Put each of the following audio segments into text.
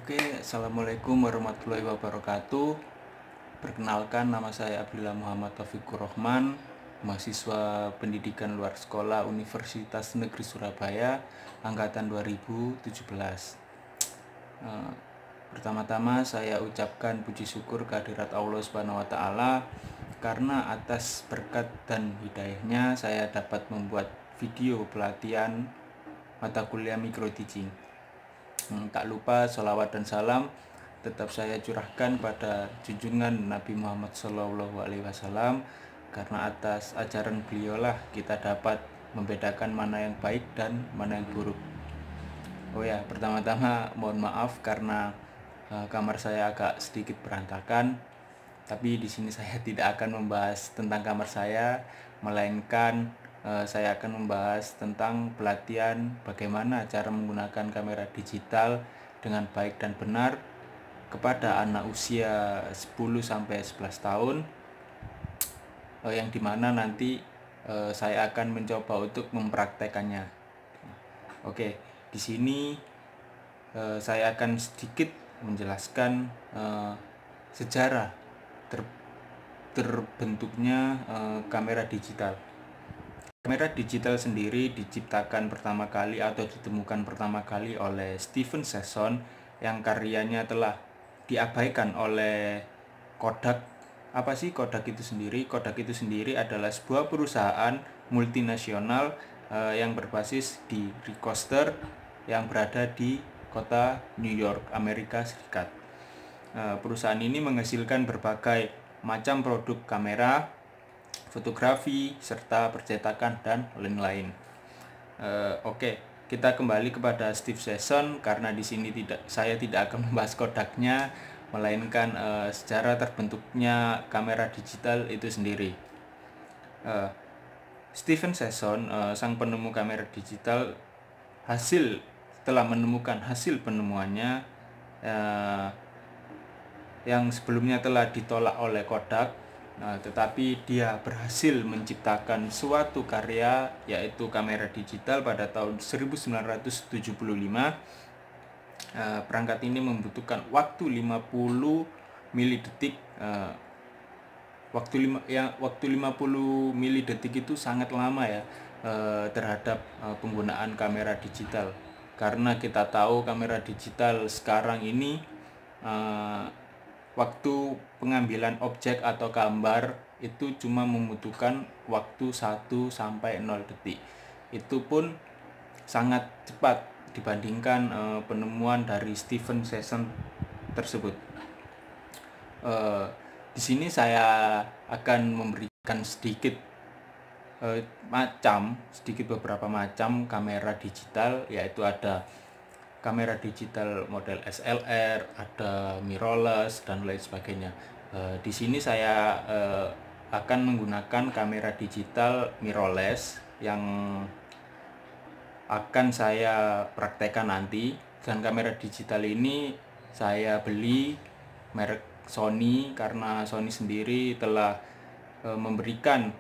Oke, Assalamualaikum warahmatullahi wabarakatuh. Perkenalkan, nama saya Abdillah Muhammad Taufikur Rahman, mahasiswa pendidikan luar sekolah Universitas Negeri Surabaya, angkatan 2017. Pertama-tama saya ucapkan puji syukur kehadirat Allah Subhanahu wa taala karena atas berkat dan hidayahnya saya dapat membuat video pelatihan mata kuliah micro teaching. Tak lupa sholawat dan salam tetap saya curahkan pada junjungan Nabi Muhammad SAW, karena atas ajaran beliaulah kita dapat membedakan mana yang baik dan mana yang buruk. Oh ya, pertama-tama mohon maaf karena kamar saya agak sedikit berantakan. Tapi di sini saya tidak akan membahas tentang kamar saya, melainkan saya akan membahas tentang pelatihan bagaimana cara menggunakan kamera digital dengan baik dan benar kepada anak usia 10-11 tahun, yang dimana nanti saya akan mencoba untuk mempraktekannya. Oke, di sini saya akan sedikit menjelaskan sejarah terbentuknya kamera digital. Kamera digital sendiri diciptakan pertama kali atau ditemukan pertama kali oleh Steven Sesson yang karyanya telah diabaikan oleh Kodak. Apa sih Kodak itu sendiri? Kodak itu sendiri adalah sebuah perusahaan multinasional yang berbasis di Rochester yang berada di kota New York, Amerika Serikat. Perusahaan ini menghasilkan berbagai macam produk kamera, fotografi, serta percetakan dan lain-lain. Oke, kita kembali kepada Steve Sesson karena di sini saya tidak akan membahas Kodaknya, melainkan sejarah terbentuknya kamera digital itu sendiri. Steven Sesson, sang penemu kamera digital, telah menemukan hasil penemuannya yang sebelumnya telah ditolak oleh Kodak. Tetapi dia berhasil menciptakan suatu karya, yaitu kamera digital pada tahun 1975. Perangkat ini membutuhkan waktu 50 milidetik. Waktu 50 milidetik itu sangat lama ya terhadap penggunaan kamera digital. Karena kita tahu kamera digital sekarang ini waktu pengambilan objek atau gambar itu cuma membutuhkan waktu 1-0 detik. Itu pun sangat cepat dibandingkan penemuan dari Steven Sesson tersebut. Di sini saya akan memberikan sedikit beberapa macam kamera digital, yaitu ada kamera digital model SLR, ada mirrorless dan lain sebagainya. Di sini saya akan menggunakan kamera digital mirrorless yang akan saya praktekkan nanti. Dan kamera digital ini saya beli merek Sony karena Sony sendiri telah memberikan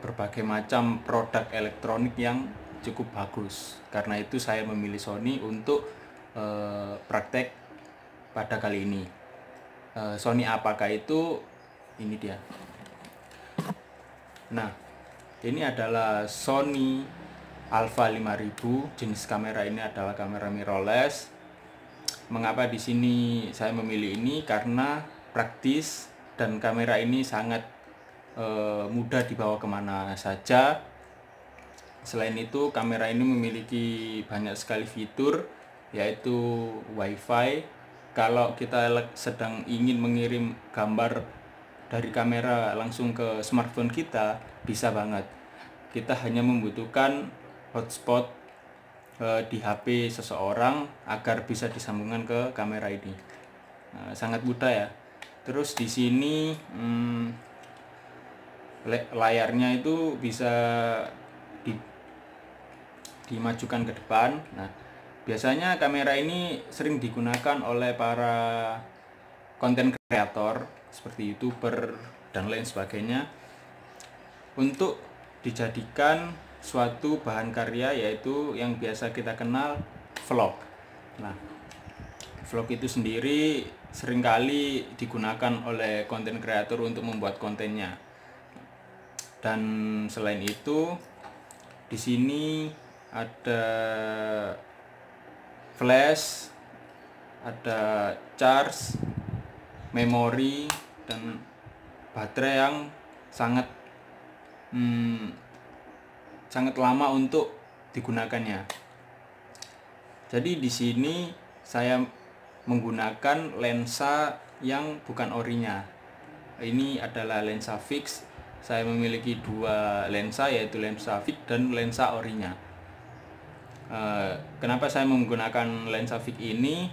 berbagai macam produk elektronik yang cukup bagus. Karena itu saya memilih Sony untuk praktek pada kali ini. Sony apakah itu? Ini dia. Nah, ini adalah Sony Alpha 5000. Jenis kamera ini adalah kamera mirrorless. Mengapa di sini saya memilih ini? Karena praktis dan kamera ini sangat mudah dibawa kemana saja. Selain itu, kamera ini memiliki banyak sekali fitur, yaitu WiFi. Kalau kita sedang ingin mengirim gambar dari kamera langsung ke smartphone kita, bisa banget. Kita hanya membutuhkan hotspot di HP seseorang agar bisa disambungkan ke kamera ini. Sangat mudah ya. Terus di sini layarnya itu bisa dimajukan ke depan. Nah, biasanya kamera ini sering digunakan oleh para konten kreator seperti YouTuber dan lain sebagainya untuk dijadikan suatu bahan karya, yaitu yang biasa kita kenal vlog. Nah, Vlog itu sendiri seringkali digunakan oleh konten kreator untuk membuat kontennya. Dan selain itu, di sini ada flash, ada charge, memori, dan baterai yang sangat sangat lama untuk digunakannya. Jadi di sini saya menggunakan lensa yang bukan orinya. Ini adalah lensa fix. Saya memiliki dua lensa, yaitu lensa fix dan lensa orinya. Kenapa saya menggunakan lensa fix ini?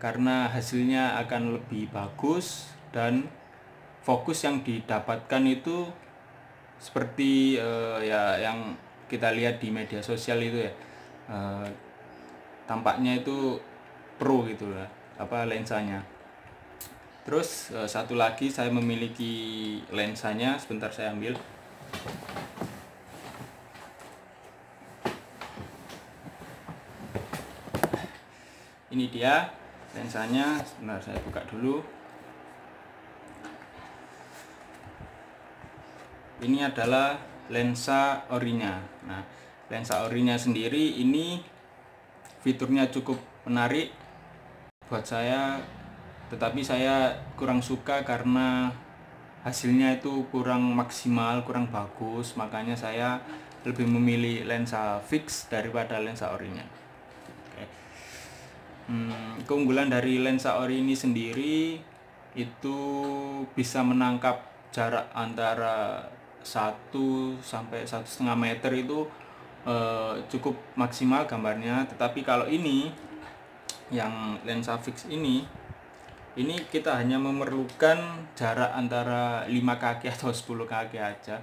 Karena hasilnya akan lebih bagus dan fokus yang didapatkan itu seperti ya yang kita lihat di media sosial itu ya. Tampaknya itu pro gitu lah, lensanya. Terus satu lagi saya memiliki lensanya, sebentar saya ambil. Ini dia lensanya, sebentar saya buka dulu. Ini adalah lensa orinya. Nah, lensa orinya sendiri ini fiturnya cukup menarik buat saya, tetapi saya kurang suka karena hasilnya itu kurang maksimal, kurang bagus. Makanya saya lebih memilih lensa fix daripada lensa orinya. Keunggulan dari lensa ori ini sendiri itu bisa menangkap jarak antara 1 sampai 1,5 meter itu cukup maksimal gambarnya. Tetapi kalau ini yang lensa fix ini kita hanya memerlukan jarak antara 5 kaki atau 10 kaki aja,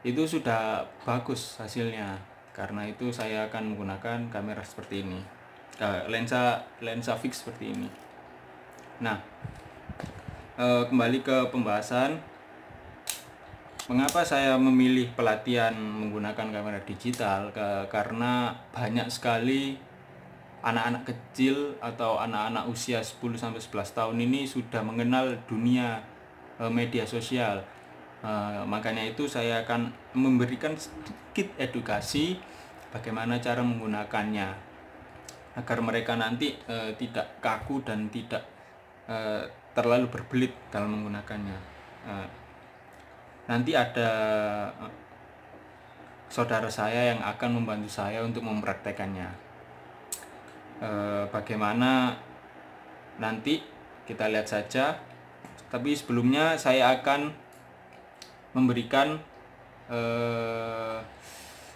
itu sudah bagus hasilnya. Karena itu saya akan menggunakan kamera seperti ini, lensa fix seperti ini. Nah, kembali ke pembahasan, mengapa saya memilih pelatihan menggunakan kamera digital? Karena banyak sekali anak-anak kecil atau anak-anak usia 10-11 tahun ini sudah mengenal dunia media sosial. Makanya itu saya akan memberikan sedikit edukasi bagaimana cara menggunakannya, agar mereka nanti tidak kaku dan tidak terlalu berbelit dalam menggunakannya. Nanti ada saudara saya yang akan membantu saya untuk mempraktekannya. Bagaimana nanti kita lihat saja. Tapi sebelumnya saya akan memberikan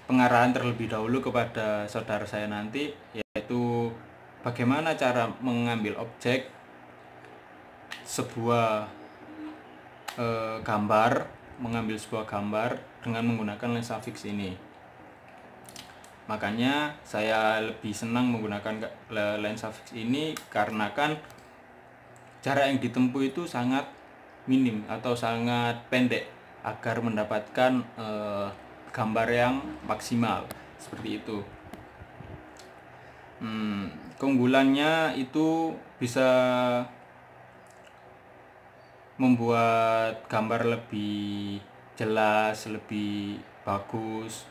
pengarahan terlebih dahulu kepada saudara saya nanti, yaitu bagaimana cara mengambil objek sebuah mengambil sebuah gambar dengan menggunakan lensa fix ini. Makanya saya lebih senang menggunakan lensa fix ini karena kan jarak yang ditempuh itu sangat minim atau sangat pendek agar mendapatkan gambar yang maksimal seperti itu. Keunggulannya itu bisa membuat gambar lebih jelas, lebih bagus,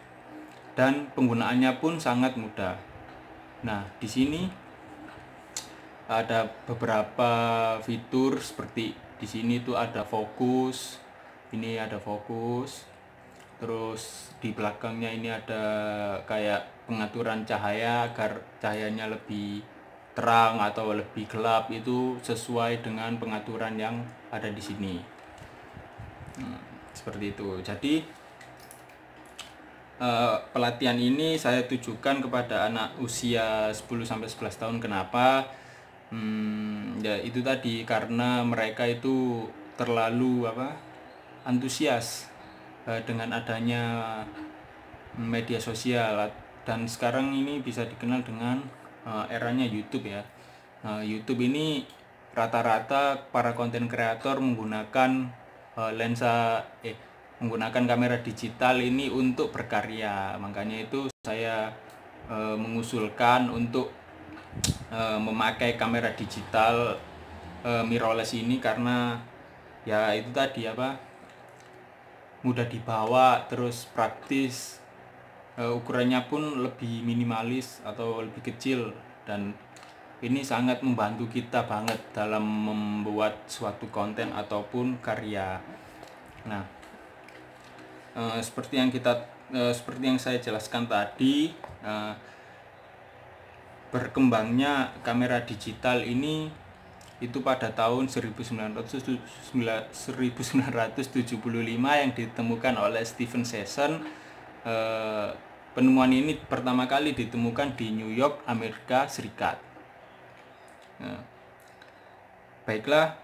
dan penggunaannya pun sangat mudah. Nah, di sini ada beberapa fitur seperti di sini tuh ada fokus. Ini ada fokus. Terus di belakangnya ini ada kayak pengaturan cahaya agar cahayanya lebih terang atau lebih gelap, itu sesuai dengan pengaturan yang ada di sini. Seperti itu. Jadi pelatihan ini saya tujukan kepada anak usia 10-11 tahun. Kenapa? Ya itu tadi, karena mereka itu terlalu antusias dengan adanya media sosial, dan sekarang ini bisa dikenal dengan eranya YouTube ya. YouTube ini rata-rata para konten kreator menggunakan menggunakan kamera digital ini untuk berkarya. Makanya itu saya mengusulkan untuk memakai kamera digital mirrorless ini karena ya itu tadi apa, mudah dibawa, terus praktis, ukurannya pun lebih minimalis atau lebih kecil, dan ini sangat membantu kita banget dalam membuat suatu konten ataupun karya. Nah, seperti yang saya jelaskan tadi, berkembangnya kamera digital ini itu pada tahun 1975 yang ditemukan oleh Steven Sesson. Penemuan ini pertama kali ditemukan di New York, Amerika Serikat. Baiklah,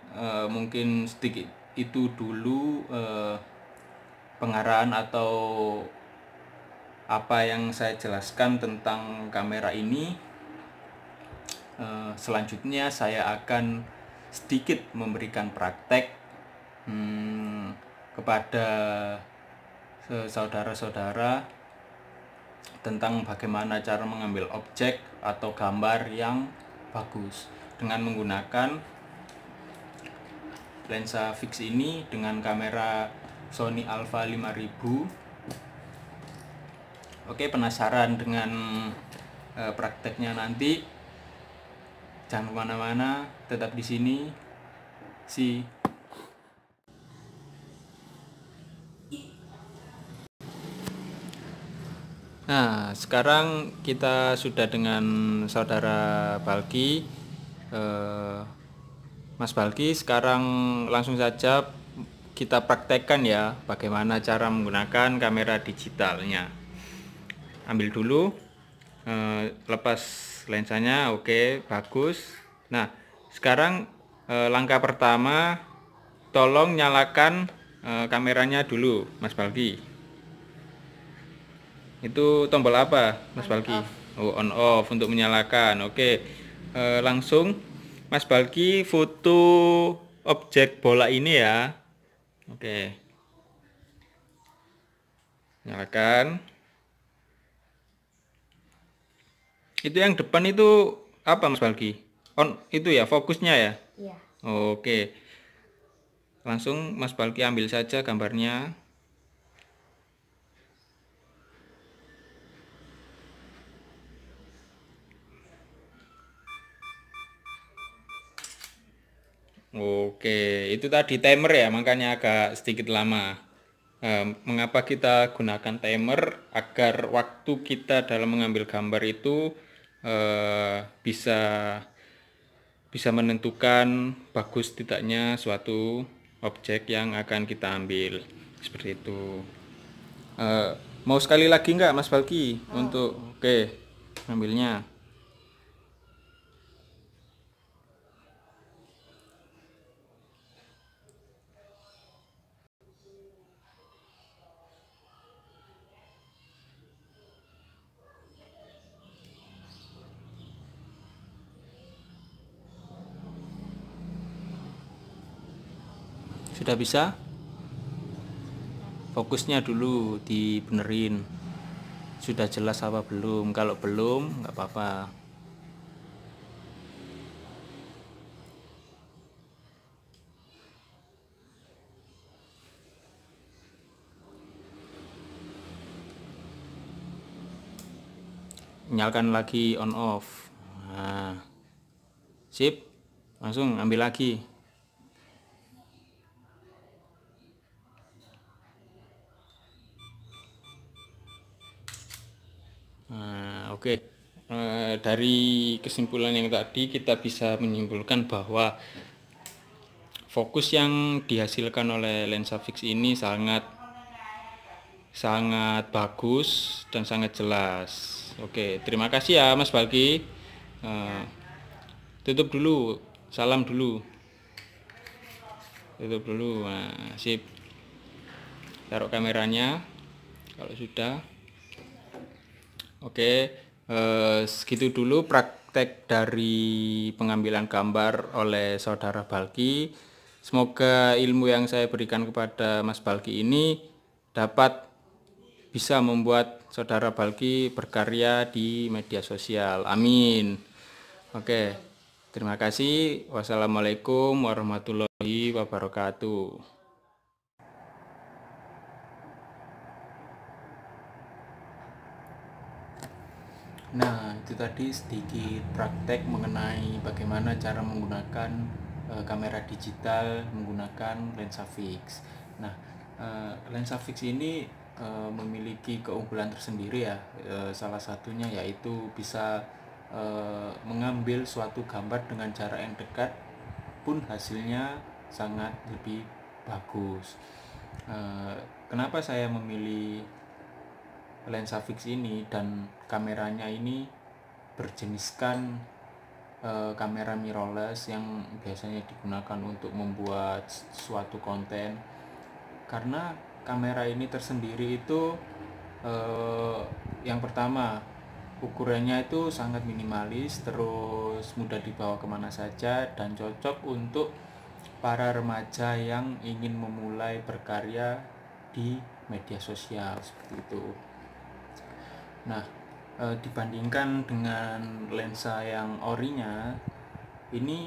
mungkin sedikit itu dulu pengarahan atau apa yang saya jelaskan tentang kamera ini. Selanjutnya saya akan sedikit memberikan praktek kepada saudara-saudara tentang bagaimana cara mengambil objek atau gambar yang bagus dengan menggunakan lensa fix ini dengan kamera Sony Alpha 5000. Oke, penasaran dengan prakteknya nanti? Jangan kemana-mana, tetap di sini. Nah, sekarang kita sudah dengan saudara Balki. Mas Balki, sekarang langsung saja kita praktekkan ya bagaimana cara menggunakan kamera digitalnya. Ambil dulu, lepas lensanya. Oke, bagus. Nah, sekarang langkah pertama, tolong nyalakan kameranya dulu, Mas Balki. Itu tombol apa, Mas Balki? Oh, on off untuk menyalakan. Oke, langsung Mas Balki foto objek bola ini ya. Oke, nyalakan. Itu yang depan itu apa, Mas Balki? On itu ya, fokusnya ya? Iya. Oke, langsung Mas Balki ambil saja gambarnya. Oke, itu tadi timer ya, makanya agak sedikit lama. Mengapa kita gunakan timer? Agar waktu kita dalam mengambil gambar itu bisa menentukan bagus tidaknya suatu objek yang akan kita ambil. Seperti itu. Mau sekali lagi nggak, Mas Balki? Untuk oke, ambilnya. Sudah bisa? Fokusnya dulu dibenerin. Sudah jelas apa belum? Kalau belum, nggak apa-apa. Nyalakan lagi on off. Nah, sip. Langsung ambil lagi. Nah, oke. Dari kesimpulan yang tadi kita bisa menyimpulkan bahwa fokus yang dihasilkan oleh lensa fix ini sangat bagus dan sangat jelas. Oke, terima kasih ya Mas Balki. Tutup dulu, salam dulu. Tutup dulu. Nah, sip. Taruh kameranya kalau sudah. Oke, segitu dulu praktek dari pengambilan gambar oleh saudara Balki. Semoga ilmu yang saya berikan kepada Mas Balki ini dapat bisa membuat saudara Balki berkarya di media sosial. Amin. Oke, terima kasih. Wassalamualaikum warahmatullahi wabarakatuh. Nah, itu tadi sedikit praktek mengenai bagaimana cara menggunakan kamera digital menggunakan lensa fix. Nah, lensa fix ini memiliki keunggulan tersendiri ya. Salah satunya yaitu bisa mengambil suatu gambar dengan jarak yang dekat pun hasilnya sangat lebih bagus. Kenapa saya memilih lensa fix ini dan kameranya ini berjeniskan kamera mirrorless yang biasanya digunakan untuk membuat suatu konten, karena kamera ini tersendiri itu yang pertama ukurannya itu sangat minimalis, terus mudah dibawa kemana saja dan cocok untuk para remaja yang ingin memulai berkarya di media sosial seperti itu. Nah, dibandingkan dengan lensa yang orinya, ini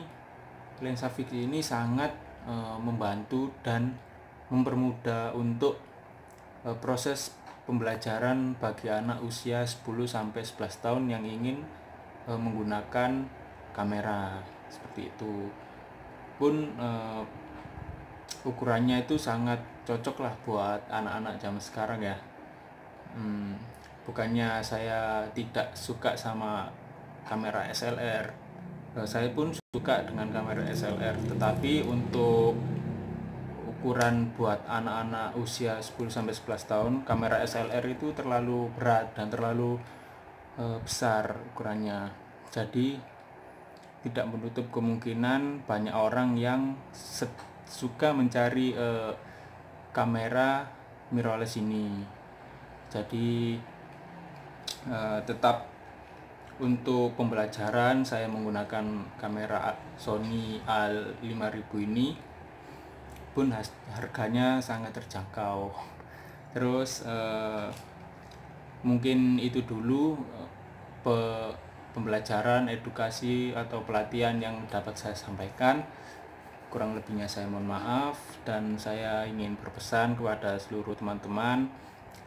lensa fix ini sangat membantu dan mempermudah untuk proses pembelajaran bagi anak usia 10-11 tahun yang ingin menggunakan kamera seperti itu. Pun ukurannya itu sangat cocok lah buat anak-anak zaman sekarang ya. Bukannya saya tidak suka sama kamera SLR, saya pun suka dengan kamera SLR, tetapi untuk ukuran buat anak-anak usia 10-11 tahun, kamera SLR itu terlalu berat dan terlalu besar ukurannya. Jadi tidak menutup kemungkinan banyak orang yang suka mencari kamera mirrorless ini. Jadi tetap untuk pembelajaran saya menggunakan kamera Sony A5000 ini pun harganya sangat terjangkau. Terus mungkin itu dulu pembelajaran, edukasi atau pelatihan yang dapat saya sampaikan. Kurang lebihnya saya mohon maaf, dan saya ingin berpesan kepada seluruh teman-teman,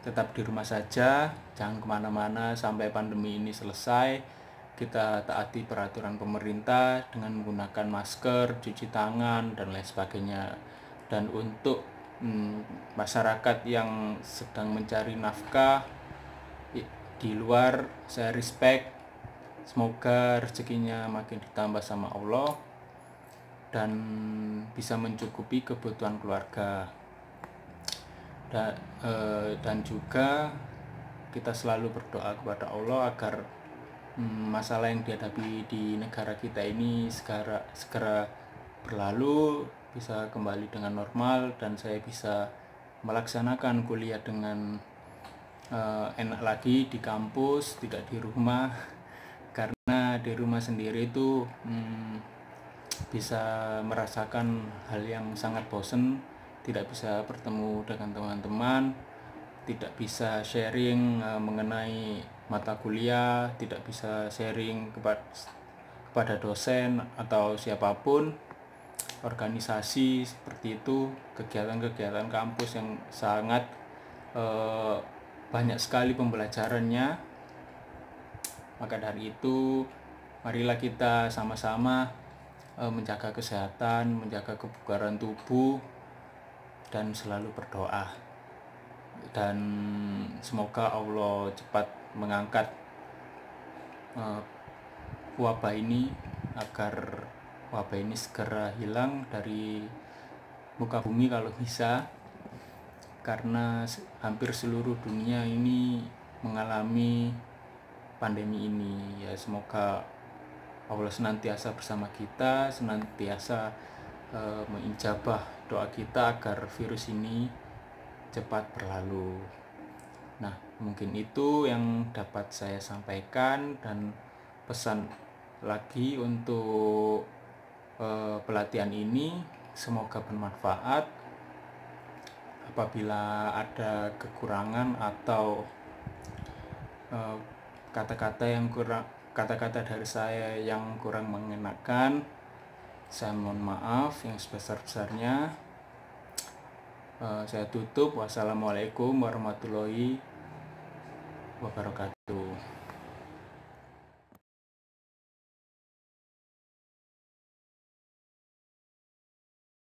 tetap di rumah saja, jangan kemana-mana sampai pandemi ini selesai. Kita taati peraturan pemerintah dengan menggunakan masker, cuci tangan, dan lain sebagainya. Dan untuk masyarakat yang sedang mencari nafkah di luar, saya respect. Semoga rezekinya makin ditambah sama Allah dan bisa mencukupi kebutuhan keluarga. Dan juga kita selalu berdoa kepada Allah agar masalah yang dihadapi di negara kita ini segera berlalu, bisa kembali dengan normal, dan saya bisa melaksanakan kuliah dengan enak lagi di kampus, tidak di rumah. Karena di rumah sendiri itu bisa merasakan hal yang sangat bosan, tidak bisa bertemu dengan teman-teman, tidak bisa sharing mengenai mata kuliah, tidak bisa sharing kepada dosen atau siapapun, organisasi seperti itu, kegiatan-kegiatan kampus yang sangat banyak sekali pembelajarannya. Maka dari itu, marilah kita sama-sama menjaga kesehatan, menjaga kebugaran tubuh, dan selalu berdoa. Dan semoga Allah cepat mengangkat wabah ini, agar wabah ini segera hilang dari muka bumi kalau bisa, karena hampir seluruh dunia ini mengalami pandemi ini. Ya, semoga Allah senantiasa bersama kita, senantiasa mengijabah doa kita agar virus ini cepat berlalu. Nah, mungkin itu yang dapat saya sampaikan, dan pesan lagi untuk pelatihan ini, semoga bermanfaat. Apabila ada kekurangan atau kata-kata yang kata-kata dari saya yang kurang mengenakan, saya mohon maaf yang sebesar-besarnya. Saya tutup. Wassalamualaikum warahmatullahi wabarakatuh.